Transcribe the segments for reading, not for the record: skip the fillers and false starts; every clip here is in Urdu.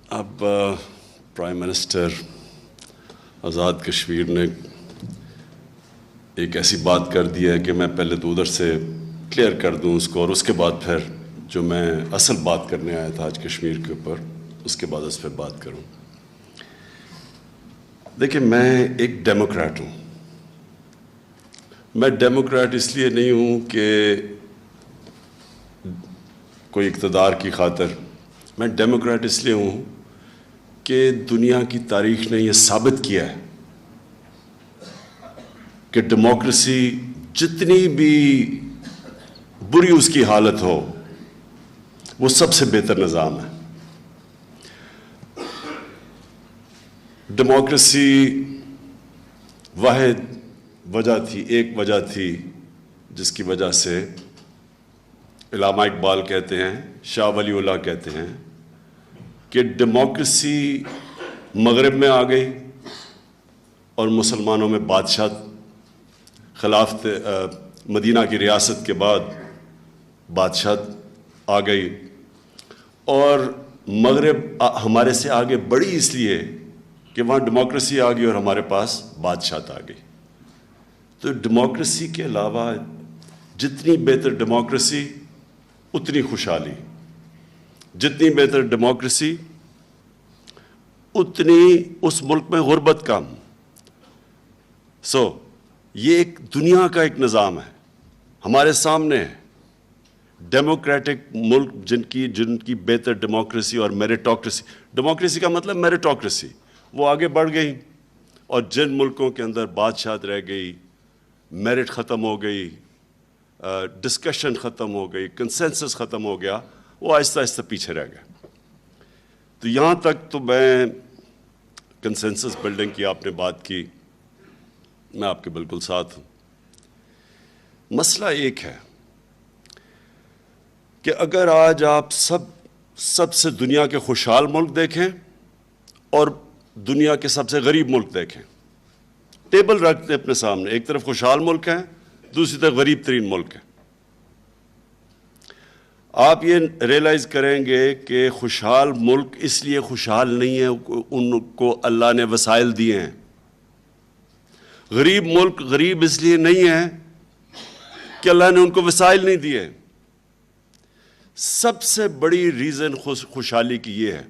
اب پرائم منسٹر آزاد کشمیر نے ایک ایسی بات کر دی ہے کہ میں پہلے تو ادھر سے کلیئر کر دوں اس کو، اور اس کے بعد پھر جو میں اصل بات کرنے آیا تھا آج کشمیر کے اوپر اس کے بعد اس پہ بات کروں۔ دیکھیں، میں ایک ڈیموکریٹ ہوں۔ میں ڈیموکریٹ اس لیے نہیں ہوں کہ کوئی اقتدار کی خاطر، میں ڈیموکریٹ اس لیے ہوں کہ دنیا کی تاریخ نے یہ ثابت کیا ہے کہ ڈیموکریسی جتنی بھی بری اس کی حالت ہو وہ سب سے بہتر نظام ہے۔ ڈیموکریسی واحد وجہ تھی، ایک وجہ تھی جس کی وجہ سے علامہ اقبال کہتے ہیں، شاہ ولی اللہ کہتے ہیں کہ ڈیموکریسی مغرب میں آ گئی اور مسلمانوں میں بادشاہ خلافت مدینہ کی ریاست کے بعد بادشاہ آ گئی، اور مغرب ہمارے سے آگے بڑھی اس لیے کہ وہاں ڈیموکریسی آ گئی اور ہمارے پاس بادشاہت آ گئی۔ تو ڈیموکریسی کے علاوہ جتنی بہتر ڈیموکریسی اتنی خوشحالی، جتنی بہتر ڈیموکریسی اتنی اس ملک میں غربت کم۔ یہ ایک دنیا کا ایک نظام ہے ہمارے سامنے ہے۔ ڈیموکریٹک ملک جن کی بہتر ڈیموکریسی اور میریٹوکریسی، ڈیموکریسی کا مطلب میریٹوکریسی، وہ آگے بڑھ گئی، اور جن ملکوں کے اندر بادشاہت رہ گئی، میرٹ ختم ہو گئی، ڈسکشن ختم ہو گئی، کنسنسس ختم ہو گیا، وہ آہستہ آہستہ پیچھے رہ گئے۔ تو یہاں تک تو میں کنسنسس بلڈنگ کی آپ نے بات کی، میں آپ کے بالکل ساتھ ہوں۔ مسئلہ ایک ہے کہ اگر آج آپ سب سے دنیا کے خوشحال ملک دیکھیں اور دنیا کے سب سے غریب ملک دیکھیں، ٹیبل رکھ دیں اپنے سامنے، ایک طرف خوشحال ملک ہیں، دوسری طرف غریب ترین ملک ہیں، آپ یہ ریئلائز کریں گے کہ خوشحال ملک اس لیے خوشحال نہیں ہے ان کو اللہ نے وسائل دیے ہیں۔ غریب ملک غریب اس لیے نہیں ہے کہ اللہ نے ان کو وسائل نہیں دیے۔ سب سے بڑی ریزن خوشحالی کی یہ ہے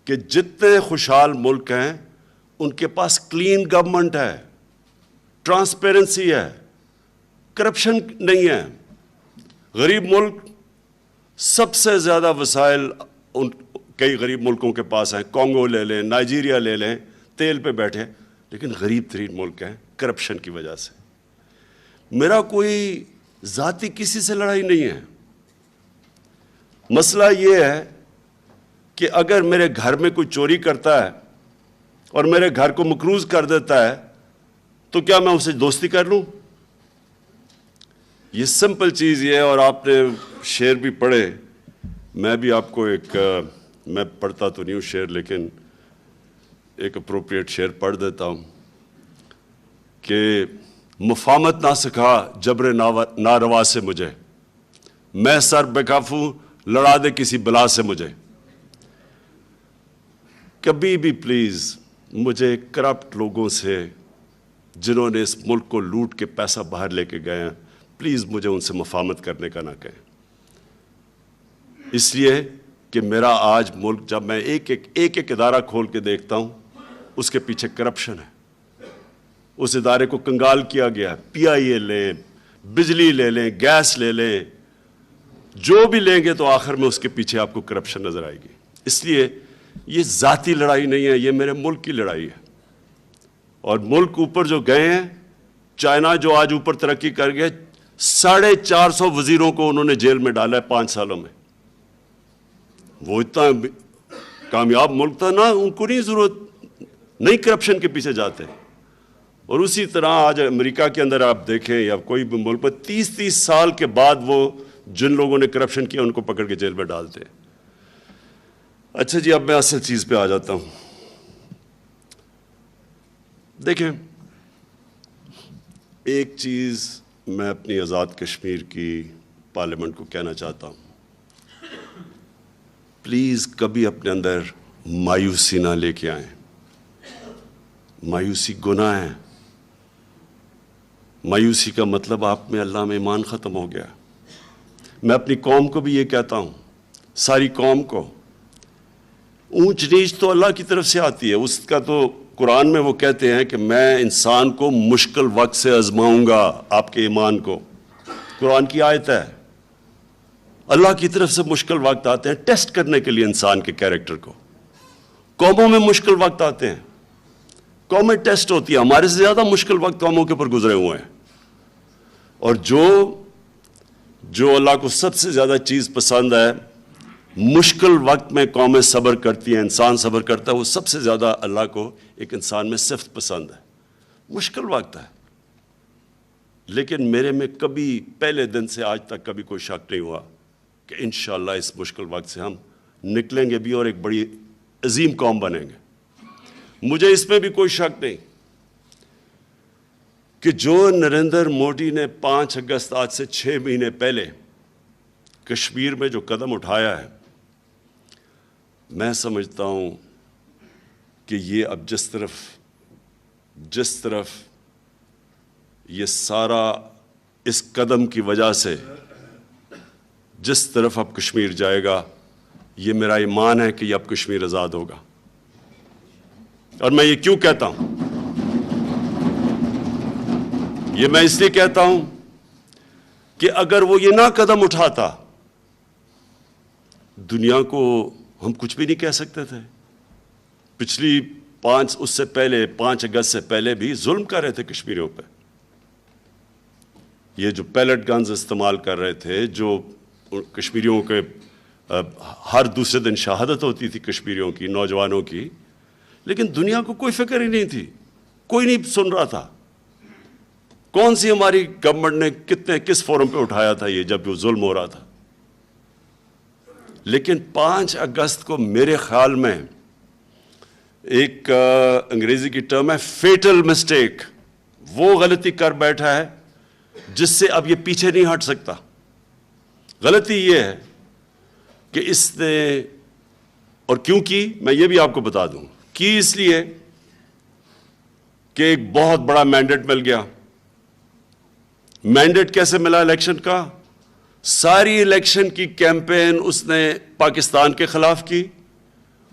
کہ جتنے خوشحال ملک ہیں ان کے پاس کلین گورنمنٹ ہے، ٹرانسپیرنسی ہے، کرپشن نہیں ہے۔ غریب ملک سب سے زیادہ وسائل کئی غریب ملکوں کے پاس ہیں، کانگو لے لیں، نائجیریا لے لیں، تیل پہ بیٹھے، لیکن غریب ترین ملک ہیں کرپشن کی وجہ سے۔ میرا کوئی ذاتی کسی سے لڑائی نہیں ہے، مسئلہ یہ ہے کہ اگر میرے گھر میں کوئی چوری کرتا ہے اور میرے گھر کو مقروض کر دیتا ہے تو کیا میں اسے دوستی کر لوں؟ یہ سمپل چیز یہ ہے، اور آپ نے شعر بھی پڑھے، میں بھی آپ کو میں پڑھتا تو نہیں ہوں شعر، لیکن ایک اپروپریٹ شعر پڑھ دیتا ہوں کہ مفامت نہ سکھا جبر ناروا سے مجھے، میں سر بکافوں لڑا دے کسی بلا سے مجھے۔ کبھی بھی پلیز مجھے کرپٹ لوگوں سے، جنہوں نے اس ملک کو لوٹ کے پیسہ باہر لے کے گئے ہیں، پلیز مجھے ان سے مفاہمت کرنے کا نہ کہیں، اس لیے کہ میرا آج ملک، جب میں ایک ادارہ کھول کے دیکھتا ہوں اس کے پیچھے کرپشن ہے، اس ادارے کو کنگال کیا گیا ہے۔ پی آئی اے لیں، بجلی لے لیں، گیس لے لیں، جو بھی لیں گے تو آخر میں اس کے پیچھے آپ کو کرپشن نظر آئے گی۔ اس لیے یہ ذاتی لڑائی نہیں ہے، یہ میرے ملک کی لڑائی ہے، اور ملک اوپر جو گئے ہیں، چائنا جو آج اوپر ترقی کر گئے، 450 وزیروں کو انہوں نے جیل میں ڈالا ہے 5 سالوں میں۔ وہ اتنا کامیاب ملک تھا نا، ان کو نہیں ضرورت، نہیں کرپشن کے پیچھے جاتے۔ اور اسی طرح آج امریکہ کے اندر آپ دیکھیں یا کوئی بھی ملک پر 30 سال کے بعد وہ جن لوگوں نے کرپشن کیا ان کو پکڑ کے جیل میں ڈالتے ہیں۔ اچھا جی، اب میں اصل چیز پہ آ جاتا ہوں۔ دیکھیں، ایک چیز میں اپنی آزاد کشمیر کی پارلیمنٹ کو کہنا چاہتا ہوں، پلیز کبھی اپنے اندر مایوسی نہ لے کے آئیں. مایوسی گناہ ہے. مایوسی کا مطلب آپ میں اللہ میں ایمان ختم ہو گیا. میں اپنی قوم کو بھی یہ کہتا ہوں، ساری قوم کو، اونچ نیچ تو اللہ کی طرف سے آتی ہے. اس کا تو قرآن میں وہ کہتے ہیں کہ میں انسان کو مشکل وقت سے آزماؤں گا آپ کے ایمان کو. قرآن کی آیت ہے. اللہ کی طرف سے مشکل وقت آتے ہیں ٹیسٹ کرنے کے لیے انسان کے کیریکٹر کو. قوموں میں مشکل وقت آتے ہیں، قومیں ٹیسٹ ہوتی ہیں. ہمارے سے زیادہ مشکل وقت قوموں کے اوپر گزرے ہوئے ہیں. اور جو اللہ کو سب سے زیادہ چیز پسند ہے، مشکل وقت میں قومیں صبر کرتی ہیں، انسان صبر کرتا ہے، وہ سب سے زیادہ اللہ کو ایک انسان میں صفت پسند ہے. مشکل وقت ہے، لیکن میرے میں کبھی پہلے دن سے آج تک کبھی کوئی شک نہیں ہوا کہ انشاءاللہ اس مشکل وقت سے ہم نکلیں گے بھی اور ایک بڑی عظیم قوم بنیں گے. مجھے اس میں بھی کوئی شک نہیں کہ جو نریندر مودی نے 5 اگست آج سے 6 مہینے پہلے کشمیر میں جو قدم اٹھایا ہے، میں سمجھتا ہوں کہ یہ اب جس طرف یہ سارا اس قدم کی وجہ سے جس طرف اب کشمیر جائے گا، یہ میرا ایمان ہے کہ یہ اب کشمیر آزاد ہوگا. اور میں یہ کیوں کہتا ہوں؟ یہ میں اس لیے کہتا ہوں کہ اگر وہ یہ نہ قدم اٹھاتا، دنیا کو ہم کچھ بھی نہیں کہہ سکتے تھے. پچھلی 5 اگست سے پہلے بھی ظلم کر رہے تھے کشمیریوں پہ. یہ جو پیلٹ گنز استعمال کر رہے تھے، جو کشمیریوں کے ہر دوسرے دن شہادت ہوتی تھی کشمیریوں کی، نوجوانوں کی، لیکن دنیا کو کوئی فکر ہی نہیں تھی. کوئی نہیں سن رہا تھا. کون سی ہماری گورنمنٹ نے کس فورم پہ اٹھایا تھا یہ جب وہ ظلم ہو رہا تھا. لیکن 5 اگست کو میرے خیال میں ایک انگریزی کی ٹرم ہے فیٹل مسٹیک، وہ غلطی کر بیٹھا ہے جس سے اب یہ پیچھے نہیں ہٹ سکتا. غلطی یہ ہے کہ اس نے، اور کیوں کی میں یہ بھی آپ کو بتا دوں، کی اس لیے کہ ایک بہت بڑا مینڈیٹ مل گیا. مینڈیٹ کیسے ملا الیکشن کا؟ ساری الیکشن کی کیمپین اس نے پاکستان کے خلاف کی،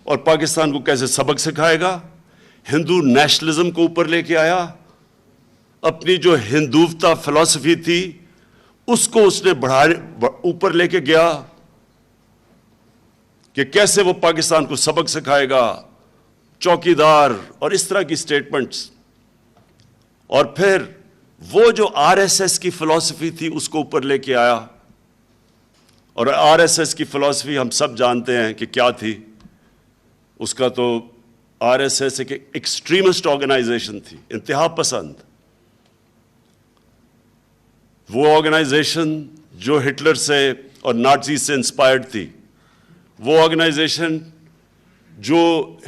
اور پاکستان کو کیسے سبق سکھائے گا. ہندو نیشنلزم کو اوپر لے کے آیا. اپنی جو ہندوتا فلسفی تھی اس کو اس نے اوپر لے کے گیا کہ کیسے وہ پاکستان کو سبق سکھائے گا، چوکیدار اور اس طرح کی سٹیٹمنٹس. اور پھر وہ جو RSS کی فلسفی تھی اس کو اوپر لے کے آیا. اور RSS کی فلسفی ہم سب جانتے ہیں کہ کیا تھی. اس کا تو RSS ایک ایکسٹریمسٹ آرگنائزیشن تھی، انتہا پسند. وہ آرگنائزیشن جو ہٹلر سے اور نازی سے انسپائرڈ تھی، وہ آرگنائزیشن جو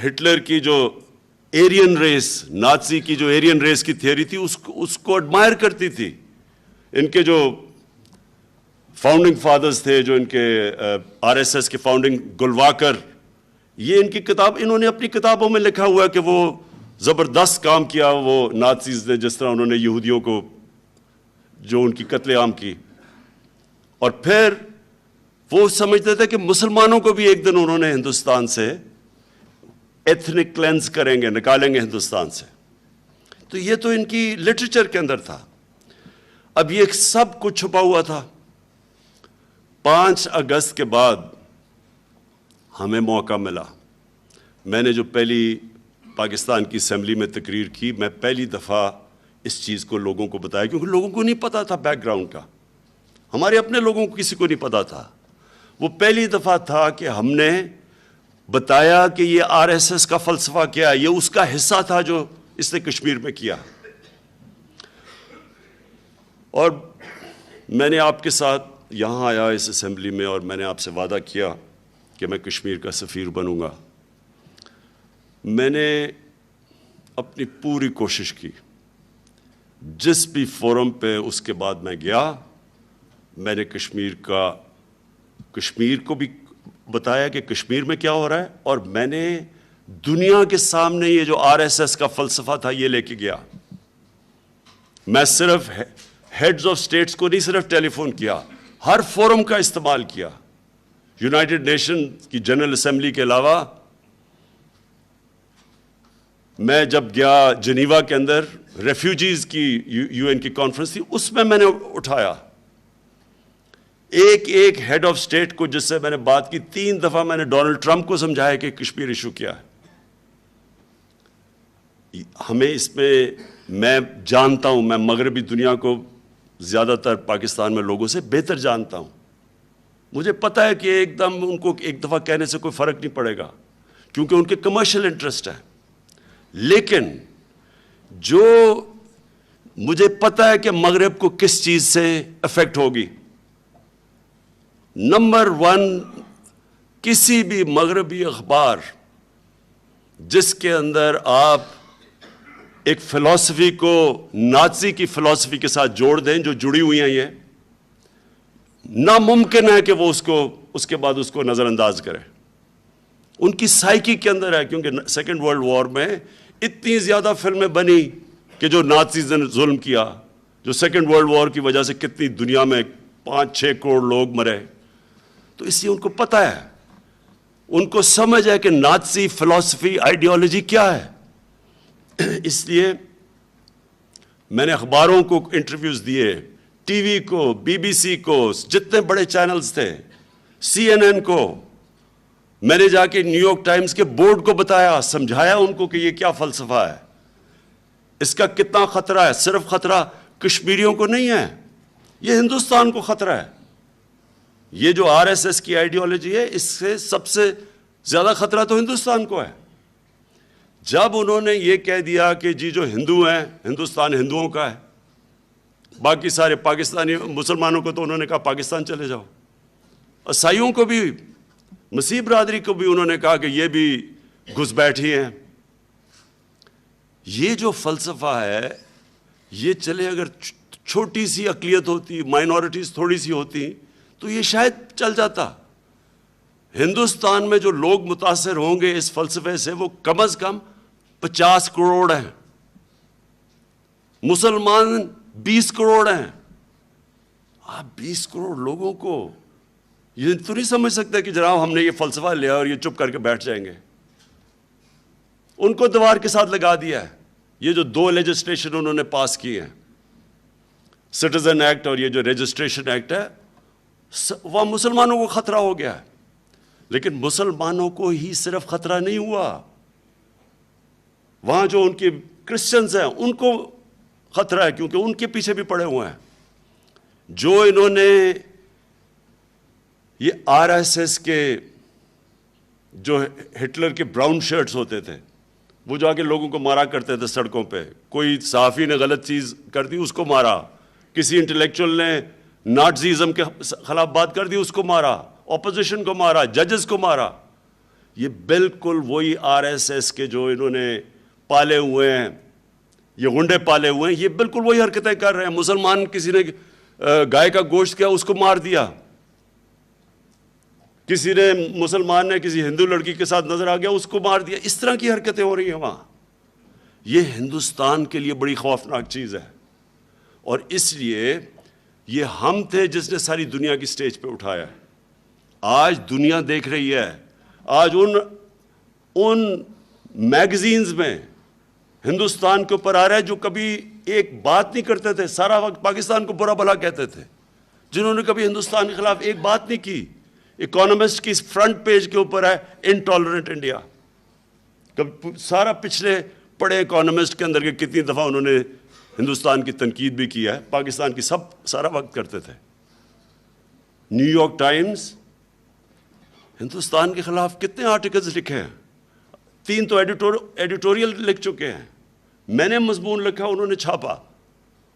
ہٹلر کی جو ایرین ریس، نازی کی جو ایرین ریس کی تھیوری تھی اس کو ایڈمائر کرتی تھی. ان کے جو فاؤنڈنگ فادرز تھے، جو ان کے RSS کے فاؤنڈنگ گلواکر، یہ ان کی کتاب، انہوں نے اپنی کتابوں میں لکھا ہوا ہے کہ وہ زبردست کام کیا وہ نازیز نے، جس طرح انہوں نے یہودیوں کو جو ان کی قتل عام کی. اور پھر وہ سمجھتے تھے کہ مسلمانوں کو بھی ایک دن انہوں نے ہندوستان سے ایتھنک کلینز کریں گے، نکالیں گے ہندوستان سے. تو یہ تو ان کی لٹریچر کے اندر تھا. اب یہ سب کچھ چھپا ہوا تھا. 5 اگست کے بعد ہمیں موقع ملا. میں نے جو پہلی پاکستان کی اسمبلی میں تقریر کی، میں پہلی دفعہ اس چیز کو لوگوں کو بتایا، کیونکہ لوگوں کو نہیں پتا تھا بیک گراؤنڈ کا. ہمارے اپنے لوگوں کو کسی کو نہیں پتا تھا. وہ پہلی دفعہ تھا کہ ہم نے بتایا کہ یہ RSS کا فلسفہ کیا ہے، یہ اس کا حصہ تھا جو اس نے کشمیر میں کیا. اور میں نے آپ کے ساتھ یہاں آیا اس اسمبلی میں، اور میں نے آپ سے وعدہ کیا کہ میں کشمیر کا سفیر بنوں گا. میں نے اپنی پوری کوشش کی. جس بھی فورم پہ اس کے بعد میں گیا، میں نے کشمیر کو بھی بتایا کہ کشمیر میں کیا ہو رہا ہے، اور میں نے دنیا کے سامنے یہ جو RSS کا فلسفہ تھا یہ لے کے گیا. میں صرف ہیڈز آف سٹیٹس کو نہیں صرف ٹیلی فون کیا، ہر فورم کا استعمال کیا. یونائٹڈ نیشن کی جنرل اسمبلی کے علاوہ میں جب گیا جنیوا کے اندر ریفیوجیز کی UN کی کانفرنس تھی، اس میں نے اٹھایا ایک ہیڈ آف سٹیٹ کو جس سے میں نے بات کی. 3 دفعہ میں نے ڈونلڈ ٹرمپ کو سمجھایا کہ کشمیر ایشو کیا ہے. ہمیں اس میں جانتا ہوں، میں مغربی دنیا کو زیادہ تر پاکستان میں لوگوں سے بہتر جانتا ہوں. مجھے پتا ہے کہ ایک دم ان کو ایک دفعہ کہنے سے کوئی فرق نہیں پڑے گا کیونکہ ان کے کمرشل انٹرسٹ ہے. لیکن جو مجھے پتا ہے کہ مغرب کو کس چیز سے افیکٹ ہوگی، نمبر 1 کسی بھی مغربی اخبار جس کے اندر آپ ایک فلسفی کو نازی کی فلسفی کے ساتھ جوڑ دیں جو جڑی ہوئی ہیں، یہ ناممکن ہے کہ وہ اس کے بعد اس کو نظر انداز کرے. ان کی سائیکی کے اندر ہے، کیونکہ سیکنڈ ورلڈ وار میں اتنی زیادہ فلمیں بنی کہ جو نازیز نے ظلم کیا، جو سیکنڈ ورلڈ وار کی وجہ سے کتنی دنیا میں 5-6 کروڑ لوگ مرے. تو اس لیے ان کو پتہ ہے، ان کو سمجھ ہے کہ نازی فلسفی آئیڈیالوجی کیا ہے. اس لیے میں نے اخباروں کو انٹرویوز دیے، ٹی وی کو، BBC کو، جتنے بڑے چینلز تھے، CNN کو. میں نے جا کے نیو یارک ٹائمز کے بورڈ کو بتایا، سمجھایا ان کو کہ یہ کیا فلسفہ ہے، اس کا کتنا خطرہ ہے. صرف خطرہ کشمیریوں کو نہیں ہے، یہ ہندوستان کو خطرہ ہے. یہ جو RSS کی آئیڈیالوجی ہے، اس سے سب سے زیادہ خطرہ تو ہندوستان کو ہے. جب انہوں نے یہ کہہ دیا کہ جی جو ہندو ہیں، ہندوستان ہندوؤں کا ہے، باقی سارے پاکستانی مسلمانوں کو تو انہوں نے کہا پاکستان چلے جاؤ، عیسائیوں کو بھی، مسیح برادری کو بھی انہوں نے کہا کہ یہ بھی گھس بیٹھی ہیں. یہ جو فلسفہ ہے، یہ چلے اگر چھوٹی سی اقلیت ہوتی، مائنورٹیز تھوڑی سی ہوتی تو یہ شاید چل جاتا. ہندوستان میں جو لوگ متاثر ہوں گے اس فلسفے سے وہ کم از کم 50 کروڑ ہیں، مسلمان 20 کروڑ ہیں. آپ 20 کروڑ لوگوں کو یہ تو نہیں سمجھ سکتے کہ جناب ہم نے یہ فلسفہ لیا اور یہ چپ کر کے بیٹھ جائیں گے. ان کو دیوار کے ساتھ لگا دیا ہے. یہ جو 2 لیجسلیشن انہوں نے پاس کی ہیں، سٹیزن ایکٹ اور یہ جو رجسٹریشن ایکٹ ہے، وہ مسلمانوں کو خطرہ ہو گیا ہے. لیکن مسلمانوں کو ہی صرف خطرہ نہیں ہوا، وہاں جو ان کے کرسچنز ہیں ان کو خطرہ ہے، کیونکہ ان کے پیچھے بھی پڑے ہوئے ہیں. جو انہوں نے یہ RSS کے جو ہٹلر کے براؤن شرٹس ہوتے تھے، وہ جا کے لوگوں کو مارا کرتے تھے سڑکوں پہ. کوئی صحافی نے غلط چیز کر دی اس کو مارا، کسی انٹلیکچوئل نے نازیزم کے خلاف بات کر دی اس کو مارا، اپوزیشن کو مارا، ججز کو مارا. یہ بالکل وہی RSS کے جو انہوں نے پالے ہوئے ہیں، یہ غنڈے پالے ہوئے ہیں، یہ بالکل وہی حرکتیں کر رہے ہیں. مسلمان کسی نے گائے کا گوشت کیا اس کو مار دیا، کسی نے مسلمان نے کسی ہندو لڑکی کے ساتھ نظر آ گیا اس کو مار دیا. اس طرح کی حرکتیں ہو رہی ہیں وہاں. یہ ہندوستان کے لیے بڑی خوفناک چیز ہے، اور اس لیے یہ ہم تھے جس نے ساری دنیا کی سٹیج پہ اٹھایا. آج دنیا دیکھ رہی ہے، آج ان میگزینز میں ہندوستان کے اوپر آ رہا ہے جو کبھی ایک بات نہیں کرتے تھے، سارا وقت پاکستان کو برا بھلا کہتے تھے، جنہوں نے کبھی ہندوستان کے خلاف ایک بات نہیں کی. اکانومسٹ کی فرنٹ پیج کے اوپر ہے انٹالرنٹ انڈیا. سارا پچھلے پڑھے اکانومسٹ کے اندر کے کتنی دفعہ انہوں نے ہندوستان کی تنقید بھی کی ہے، پاکستان کی سارا وقت کرتے تھے. نیو یارک ٹائمز ہندوستان کے خلاف کتنے آرٹیکلز لکھے ہیں، 3 تو ایڈیٹوریل لکھ چکے ہیں. میں نے مضمون لکھا، انہوں نے چھاپا.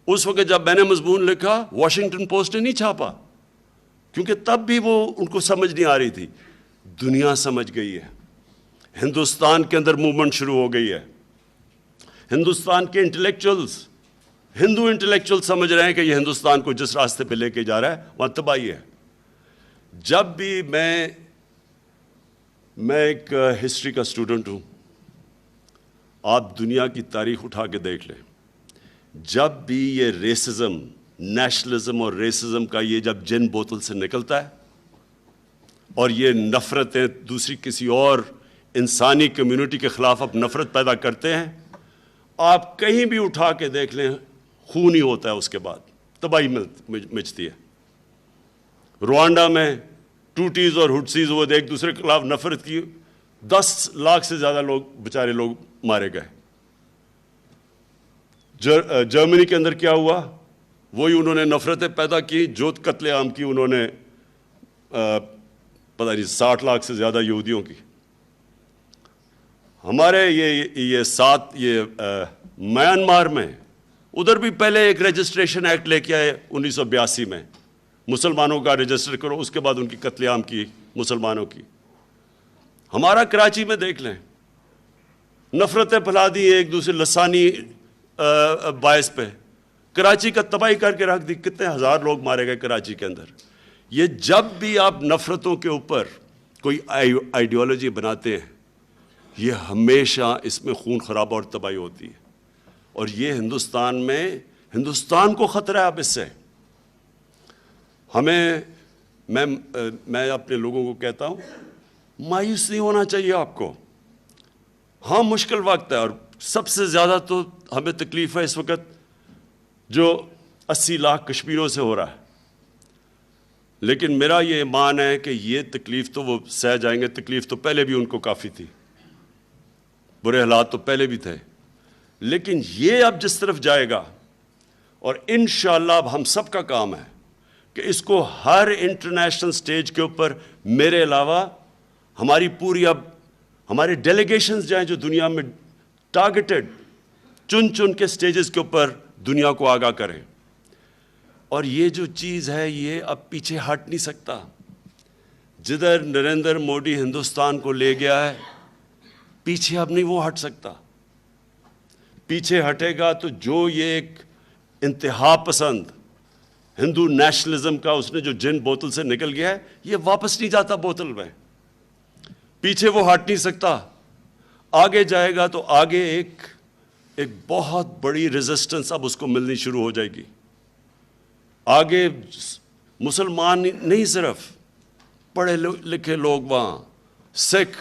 اس وقت جب میں نے مضمون لکھا واشنگٹن پوسٹ نے نہیں چھاپا، کیونکہ تب بھی وہ ان کو سمجھ نہیں آ رہی تھی. دنیا سمجھ گئی ہے، ہندوستان کے اندر موومنٹ شروع ہو گئی ہے. ہندوستان کے انٹلیکچوئلز، ہندو انٹلیکچوئل سمجھ رہے ہیں کہ یہ ہندوستان کو جس راستے پہ لے کے جا رہا ہے وہاں تباہی ہے. جب بھی میں ایک ہسٹری کا اسٹوڈنٹ ہوں, آپ دنیا کی تاریخ اٹھا کے دیکھ لیں, جب بھی یہ ریسزم, نیشنلزم اور ریسزم کا یہ جب جن بوتل سے نکلتا ہے اور یہ نفرتیں دوسری کسی اور انسانی کمیونٹی کے خلاف اب نفرت پیدا کرتے ہیں, آپ کہیں بھی اٹھا کے دیکھ لیں خون ہی ہوتا ہے, اس کے بعد تباہی مچتی ہے. روانڈا میں ٹوٹیز اور ہٹسیز وہ ایک دوسرے کے خلاف نفرت کی, 10 لاکھ سے زیادہ لوگ بیچارے لوگ مارے گئے. جرمنی کے اندر کیا ہوا, وہی انہوں نے نفرتیں پیدا کی, جو قتل عام کی انہوں نے پتہ نہیں 60 لاکھ سے زیادہ یہودیوں کی. ہمارے یہ میانمار میں ادھر بھی پہلے ایک رجسٹریشن ایکٹ لے کے آئے 1982 میں, مسلمانوں کا رجسٹر کرو, اس کے بعد ان کی قتل عام کی مسلمانوں کی. ہمارا کراچی میں دیکھ لیں, نفرتیں پھیلا دی ایک دوسرے لسانی باعث پہ, کراچی کا تباہی کر کے رکھ دی, کتنے ہزار لوگ مارے گئے کراچی کے اندر. یہ جب بھی آپ نفرتوں کے اوپر کوئی آئیڈیالوجی بناتے ہیں, یہ ہمیشہ اس میں خون خرابہ اور تباہی ہوتی ہے. اور یہ ہندوستان کو خطرہ ہے اب اس سے. میں اپنے لوگوں کو کہتا ہوں, مایوس نہیں ہونا چاہیے آپ کو. ہاں مشکل وقت ہے, اور سب سے زیادہ تو ہمیں تکلیف ہے اس وقت جو 80 لاکھ کشمیریوں سے ہو رہا ہے. لیکن میرا یہ ایمان ہے کہ یہ تکلیف تو وہ سہ جائیں گے. تکلیف تو پہلے بھی ان کو کافی تھی, برے حالات تو پہلے بھی تھے, لیکن یہ اب جس طرف جائے گا, اور انشاءاللہ اب ہم سب کا کام ہے کہ اس کو ہر انٹرنیشنل سٹیج کے اوپر, میرے علاوہ ہماری پوری اب ہمارے ڈیلیگیشنز جائیں جو دنیا میں ٹارگیٹڈ چن کے سٹیجز کے اوپر دنیا کو آگاہ کریں. اور یہ جو چیز ہے یہ اب پیچھے ہٹ نہیں سکتا. جدھر نریندر موڈی ہندوستان کو لے گیا ہے, پیچھے اب نہیں وہ ہٹ سکتا. پیچھے ہٹے گا تو جو یہ ایک انتہا پسند ہندو نیشنلزم کا اس نے جو جن بوتل سے نکل گیا ہے, یہ واپس نہیں جاتا بوتل میں. پیچھے وہ ہٹ نہیں سکتا. آگے جائے گا تو آگے ایک بہت بڑی ریزسٹنس اب اس کو ملنی شروع ہو جائے گی. آگے مسلمان نہیں, صرف پڑھے لکھے لوگ وہاں, سکھ,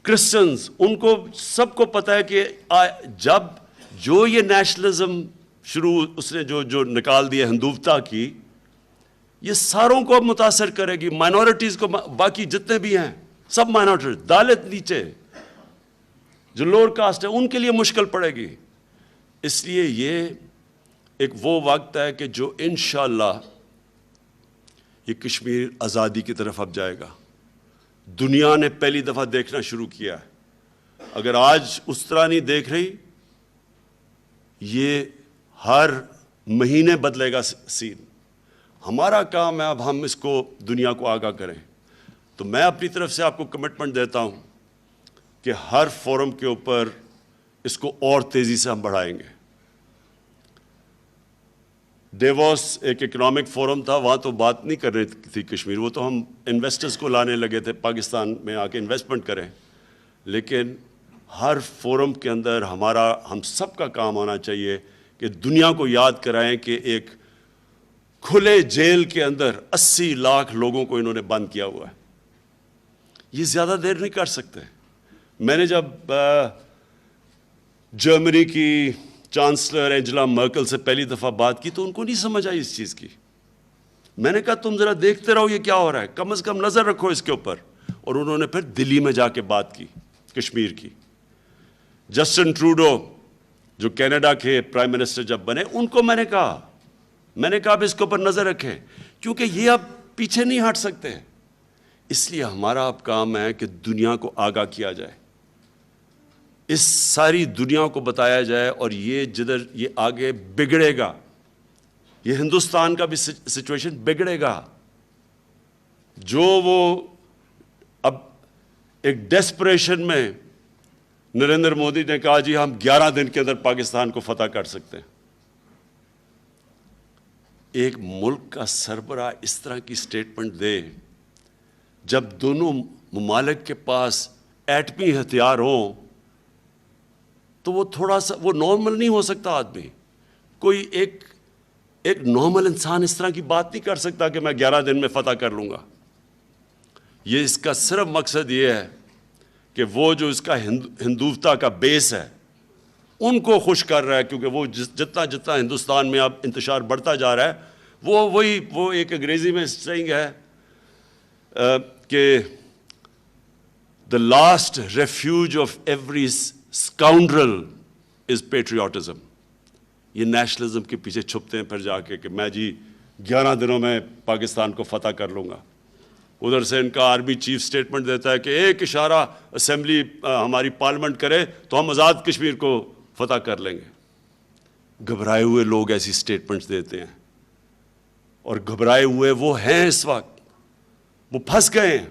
کرسچنز, ان کو سب کو پتہ ہے کہ جب جو یہ نیشنلزم شروع اس نے جو نکال دیا ہندوتا کی, یہ ساروں کو اب متاثر کرے گی. مائنورٹیز کو, باقی جتنے بھی ہیں سب مائنورٹیز, دالت نیچے جو لوور کاسٹ ہے ان کے لیے مشکل پڑے گی. اس لیے یہ ایک وہ وقت ہے کہ جو انشاءاللہ یہ کشمیر آزادی کی طرف اب جائے گا. دنیا نے پہلی دفعہ دیکھنا شروع کیا ہے. اگر آج اس طرح نہیں دیکھ رہی, یہ ہر مہینے بدلے گا سین. ہمارا کام ہے اب ہم اس کو دنیا کو آگاہ کریں. تو میں اپنی طرف سے آپ کو کمٹمنٹ دیتا ہوں کہ ہر فورم کے اوپر اس کو اور تیزی سے ہم بڑھائیں گے. ڈیووس ایک اکنامک فورم تھا, وہاں تو بات نہیں کر رہی تھی کشمیر, وہ تو ہم انویسٹرز کو لانے لگے تھے پاکستان میں آ کے انویسٹمنٹ کریں. لیکن ہر فورم کے اندر ہم سب کا کام ہونا چاہیے کہ دنیا کو یاد کرائیں کہ ایک کھلے جیل کے اندر 80 لاکھ لوگوں کو انہوں نے بند کیا ہوا ہے. یہ زیادہ دیر نہیں کر سکتے. میں نے جب جرمنی کی چانسلر اینجلا مرکل سے پہلی دفعہ بات کی تو ان کو نہیں سمجھ آئی اس چیز کی. میں نے کہا تم ذرا دیکھتے رہو یہ کیا ہو رہا ہے, کم از کم نظر رکھو اس کے اوپر. اور انہوں نے پھر دلی میں جا کے بات کی کشمیر کی. جسٹن ٹروڈو جو کینیڈا کے پرائم منسٹر جب بنے, ان کو میں نے کہا اب اس کے اوپر نظر رکھیں, کیونکہ یہ اب پیچھے نہیں ہٹ سکتے. اس لیے ہمارا اب کام ہے کہ دنیا کو آگاہ کیا جائے, اس ساری دنیا کو بتایا جائے. اور یہ جدھر یہ آگے بگڑے گا, یہ ہندوستان کا بھی سچویشن بگڑے گا. جو وہ اب ایک ڈیسپریشن میں نریندر مودی نے کہا جی ہم 11 دن کے اندر پاکستان کو فتح کر سکتے ہیں. ایک ملک کا سربراہ اس طرح کی سٹیٹمنٹ دے جب دونوں ممالک کے پاس ایٹمی ہتھیار ہوں, تو وہ تھوڑا سا وہ نارمل نہیں ہو سکتا آدمی. کوئی ایک نارمل انسان اس طرح کی بات نہیں کر سکتا کہ میں 11 دن میں فتح کر لوں گا. یہ اس کا صرف مقصد یہ ہے کہ وہ جو اس کا ہندوتا کا بیس ہے ان کو خوش کر رہا ہے, کیونکہ وہ جتنا ہندوستان میں اب انتشار بڑھتا جا رہا ہے وہ ایک انگریزی میں سینگ ہے کہ the last refuge of every scoundrel is patriotism. یہ نیشنلزم کے پیچھے چھپتے ہیں پھر جا کے کہ میں جی 11 دنوں میں پاکستان کو فتح کر لوں گا. ادھر سے ان کا آرمی چیف سٹیٹمنٹ دیتا ہے کہ ایک اشارہ اسمبلی ہماری پارلیمنٹ کرے تو ہم آزاد کشمیر کو فتح کر لیں گے. گھبرائے ہوئے لوگ ایسی سٹیٹمنٹس دیتے ہیں, اور گھبرائے ہوئے وہ ہیں اس وقت, وہ پھنس گئے ہیں.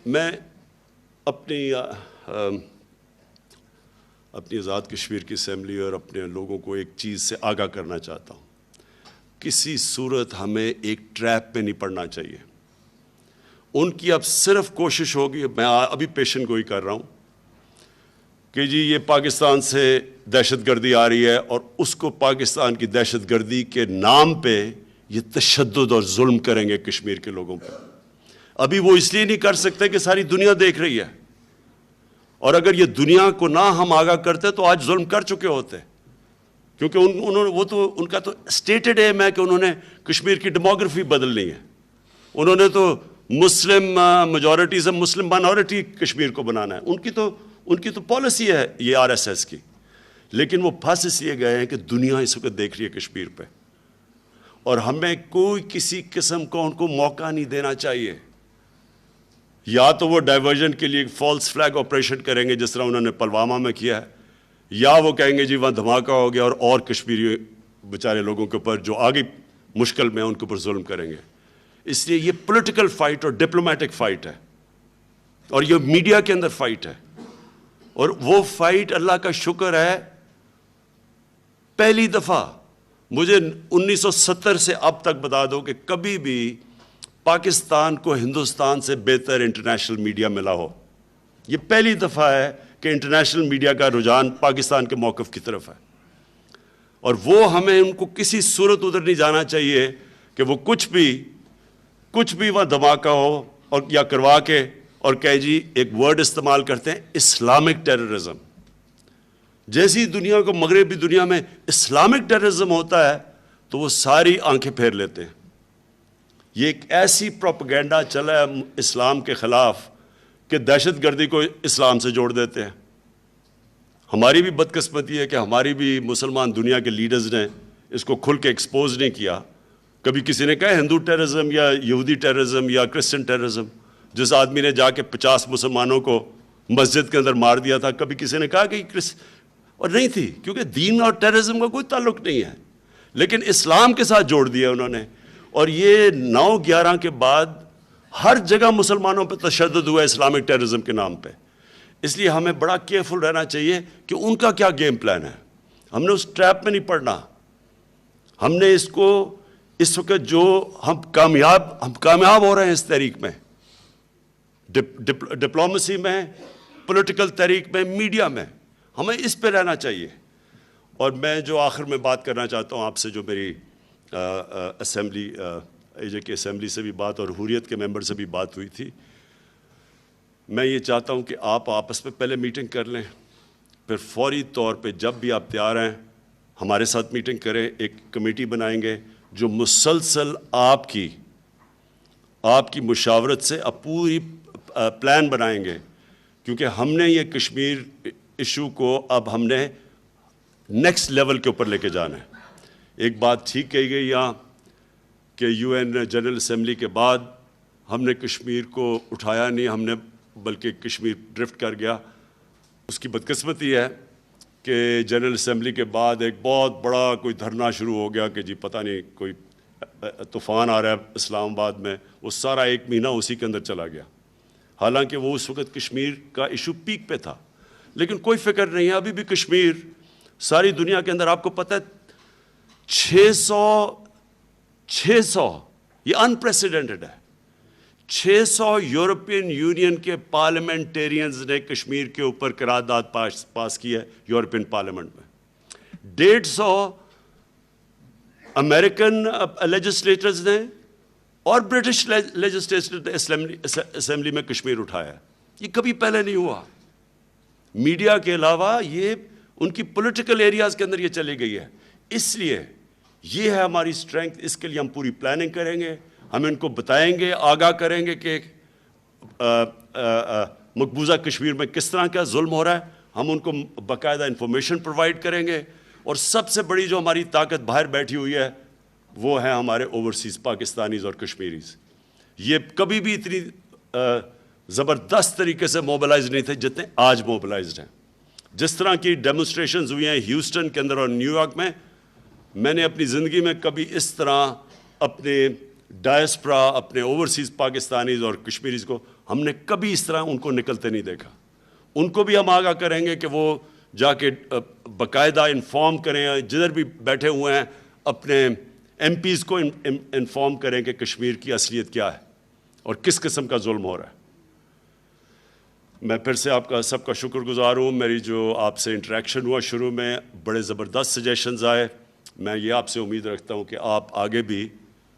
میں اپنی آزاد کشمیر کی اسمبلی اور اپنے لوگوں کو ایک چیز سے آگاہ کرنا چاہتا ہوں. کسی صورت ہمیں ایک ٹریپ پہ نہیں پڑنا چاہیے. ان کی اب صرف کوشش ہوگی, میں ابھی پیشن گوئی کر رہا ہوں کہ جی یہ پاکستان سے دہشت گردی آ رہی ہے, اور اس کو پاکستان کی دہشت گردی کے نام پہ یہ تشدد اور ظلم کریں گے کشمیر کے لوگوں پہ. ابھی وہ اس لیے نہیں کر سکتے کہ ساری دنیا دیکھ رہی ہے, اور اگر یہ دنیا کو نہ ہم آگاہ کرتے تو آج ظلم کر چکے ہوتے, کیونکہ ان کا تو اسٹیٹڈ ایم ہے کہ انہوں نے کشمیر کی ڈیموگرافی بدلنی ہے. انہوں نے تو مسلم میجورٹی سے مسلم مائنورٹی کشمیر کو بنانا ہے. ان کی تو پالیسی ہے یہ RSS کی. لیکن وہ پھنس اس لیے گئے ہیں کہ دنیا اس وقت دیکھ رہی ہے کشمیر پہ, اور ہمیں کوئی کسی قسم کو ان کو موقع نہیں دینا چاہیے. یا تو وہ ڈائیورژن کے لیے فالس فلیگ آپریشن کریں گے جس طرح انہوں نے پلوامہ میں کیا ہے, یا وہ کہیں گے جی وہاں دھماکہ ہو گیا اور کشمیری بیچارے لوگوں کے اوپر جو آگے مشکل میں ان کے اوپر ظلم کریں گے. اس لیے یہ پولیٹیکل فائٹ اور ڈپلومیٹک فائٹ ہے, اور یہ میڈیا کے اندر فائٹ ہے. اور وہ فائٹ اللہ کا شکر ہے پہلی دفعہ مجھے 1970 سے اب تک بتا دو کہ کبھی بھی پاکستان کو ہندوستان سے بہتر انٹرنیشنل میڈیا ملا ہو. یہ پہلی دفعہ ہے کہ انٹرنیشنل میڈیا کا رجحان پاکستان کے موقف کی طرف ہے, اور وہ ہمیں ان کو کسی صورت ادھر نہیں جانا چاہیے کہ وہ کچھ بھی وہاں دھماکہ ہو اور یا کروا کے اور کہے جی ایک ورڈ استعمال کرتے ہیں اسلامک ٹیررزم. جیسی دنیا کو مغربی دنیا میں اسلامک ٹیررزم ہوتا ہے تو وہ ساری آنکھیں پھیر لیتے ہیں. یہ ایک ایسی پروپیگنڈا چلا ہے اسلام کے خلاف کہ دہشت گردی کو اسلام سے جوڑ دیتے ہیں. ہماری بھی بدقسمتی ہے کہ ہماری بھی مسلمان دنیا کے لیڈرز نے اس کو کھل کے ایکسپوز نہیں کیا. کبھی کسی نے کہا ہندو ٹیررزم یا یہودی ٹیررزم یا کرسچن ٹیررزم. جس آدمی نے جا کے 50 مسلمانوں کو مسجد کے اندر مار دیا تھا, کبھی کسی نے کہا کہ اور نہیں تھی, کیونکہ دین اور ٹیررزم کا کوئی تعلق نہیں ہے, لیکن اسلام کے ساتھ جوڑ دیا انہوں نے. اور یہ 9/11 کے بعد ہر جگہ مسلمانوں پہ تشدد ہوا اسلامک ٹیررزم کے نام پہ. اس لیے ہمیں بڑا کیئرفل رہنا چاہیے کہ ان کا کیا گیم پلان ہے. ہم نے اس ٹریپ میں نہیں پڑنا. ہم نے اس وقت جو ہم کامیاب ہو رہے ہیں اس تحریک میں, ڈپلومیسی میں, پولیٹیکل تحریک میں, میڈیا میں, ہمیں اس پہ رہنا چاہیے. اور میں جو آخر میں بات کرنا چاہتا ہوں آپ سے, جو میری اسمبلی AJ کی اسمبلی سے بھی بات اور حریت کے ممبر سے بھی بات ہوئی تھی, میں یہ چاہتا ہوں کہ آپ آپس میں پہلے میٹنگ کر لیں, پھر فوری طور پہ جب بھی آپ تیار ہیں ہمارے ساتھ میٹنگ کریں. ایک کمیٹی بنائیں گے جو مسلسل آپ کی مشاورت سے اب پوری پلان بنائیں گے, کیونکہ ہم نے یہ کشمیر ایشو کو اب ہم نے نیکسٹ لیول کے اوپر لے کے جانا ہے. ایک بات ٹھیک کہی گئی یہاں کہ UN جنرل اسمبلی کے بعد ہم نے کشمیر کو اٹھایا نہیں, ہم نے بلکہ کشمیر ڈرفٹ کر گیا. اس کی بدقسمتی ہے کہ جنرل اسمبلی کے بعد ایک بہت بڑا کوئی دھرنا شروع ہو گیا کہ جی پتہ نہیں کوئی طوفان آ رہا ہے اسلام آباد میں. وہ سارا 1 مہینہ اسی کے اندر چلا گیا. حالانکہ وہ اس وقت کشمیر کا ایشو پیک پہ تھا، لیکن کوئی فکر نہیں ہے. ابھی بھی کشمیر ساری دنیا کے اندر آپ کو پتہ ہے 600 یہ انپریسیڈنٹڈ ہے. 600 یورپین یونین کے پارلیمنٹیرینز نے کشمیر کے اوپر قرارداد پاس کی ہے یورپین پارلیمنٹ میں. 150 امریکن لیجسلیٹرز نے اور برٹش لیجسلیٹر اسمبلی میں کشمیر اٹھایا. یہ کبھی پہلے نہیں ہوا. میڈیا کے علاوہ یہ ان کی پولیٹیکل ایریاز کے اندر یہ چلی گئی ہے. اس لیے یہ ہے ہماری اسٹرینگتھ. اس کے لیے ہم پوری پلاننگ کریں گے. ہم ان کو بتائیں گے، آگاہ کریں گے کہ مقبوضہ کشمیر میں کس طرح کا ظلم ہو رہا ہے. ہم ان کو باقاعدہ انفارمیشن پرووائڈ کریں گے. اور سب سے بڑی جو ہماری طاقت باہر بیٹھی ہوئی ہے وہ ہے ہمارے اوورسیز پاکستانیز اور کشمیریز. یہ کبھی بھی اتنی زبردست طریقے سے موبلائز نہیں تھے جتنے آج موبلائزڈ ہیں. جس طرح کی ڈیمونسٹریشنز ہوئی ہیں ہیوسٹن کے اندر اور نیو یارک میں نے اپنی زندگی میں کبھی اس طرح اپنے ڈائسپرا، اپنے اوورسیز پاکستانیز اور کشمیریز کو ہم نے کبھی اس طرح ان کو نکلتے نہیں دیکھا. ان کو بھی ہم آگاہ کریں گے کہ وہ جا کے باقاعدہ انفارم کریں، جدھر بھی بیٹھے ہوئے ہیں اپنے ایم پیز کو انفارم کریں کہ کشمیر کی اصلیت کیا ہے اور کس قسم کا ظلم ہو رہا ہے. میں پھر سے آپ کا سب کا شکر گزار ہوں. میری جو آپ سے انٹریکشن ہوا شروع میں بڑے زبردست سجیشنز آئے. میں یہ آپ سے امید رکھتا ہوں کہ آپ آگے بھی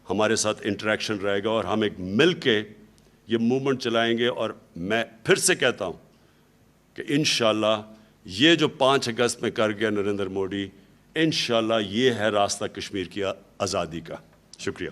ہمارے ساتھ انٹریکشن رہے گا اور ہم ایک مل کے یہ موومنٹ چلائیں گے. اور میں پھر سے کہتا ہوں کہ انشاءاللہ یہ جو 5 اگست میں کر گیا نریندر موڈی، انشاءاللہ یہ ہے راستہ کشمیر کی آزادی کا. شکریہ.